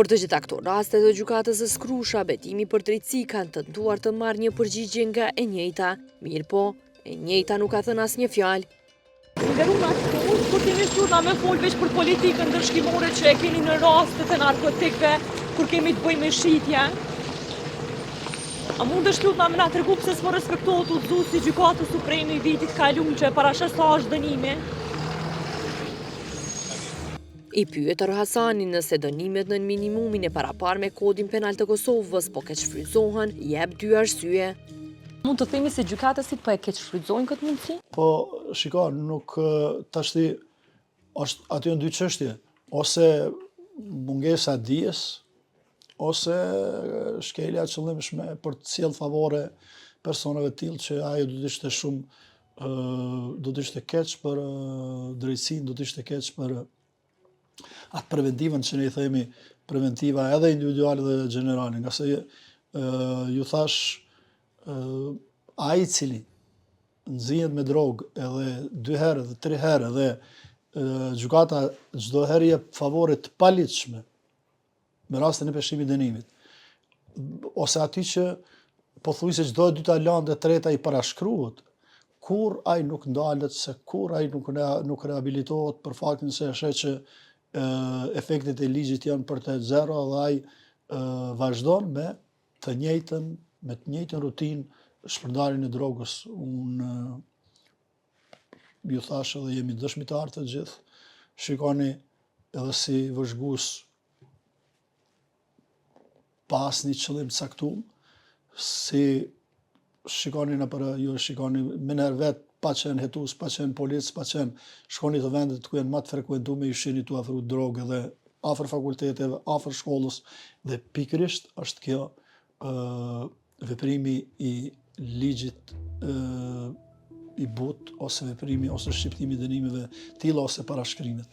Për të gjitha këto raste të gjykatës së Skrusha, betimi për drejtësi kanë tentuar të marrë një përgjigje nga e njëjta, mirë po, e njëjta nuk ka thënë asnjë fjalë. Kur kemi shturna me fol veç për politikën ndërshkimore që e keni në rastet e narkotikëve, kur kemi të bëjmë me shitje. A mund të shturna me na tregu pse s'po respektohet udhëzuesi gjykatës supreme i vitit kaluar që parashes sa është dënimi? I pyetër Hasanin nëse dënimet në minimumin e paraparë me kodin penal të Kosovës po keqshfrytëzohen, jep dy arsye. Mund të themi se gjykatësit po e keqshfrytëzojnë këtë mundësi? Po, shiko, nuk tashti është aty në dy çështje, ose mungesa dijes, ose shkelja e qëllimshme për të sjellë favore personave të tillë që ajo do të ishte shumë do të ishte keq për drejtësinë, do të ishte keq për atë preventivën që ne i themi preventiva edhe individuale dhe generale, nga se ju thash ai i cili nxihet me drogë edhe 2 herë dhe 3 herë dhe gjykata çdo herë jep favore të paligjshme me rastin e peshimit dënimit, ose aty që pothuajse çdo e dyta lëndë e treta i parashkruhet, kur ai nuk ndalet, se kur ai nuk rehabilitohet për faktin se e sheh që efektet e ligjit janë për të zero dhe ai vazhdon me të njëjtën rutinë shpërndarjen e drogës. Unë ju thash edhe jemi dëshmitar të gjithë, shikoni edhe si vëzhgues pa asnjë qëllim të caktuar, si shikoni ju shikoni me nerë vetë, pa qenë hetus, pa qenë policë, pa qenë shkoni të vendet ku janë më të frekuentuar ju shihni tu afru drogë dhe afër fakulteteve, afër shkollës dhe pikërisht është kjo veprimi i ligjit i butë ose veprimi ose shqiptimi i dënimeve tilla ose parashkrimet.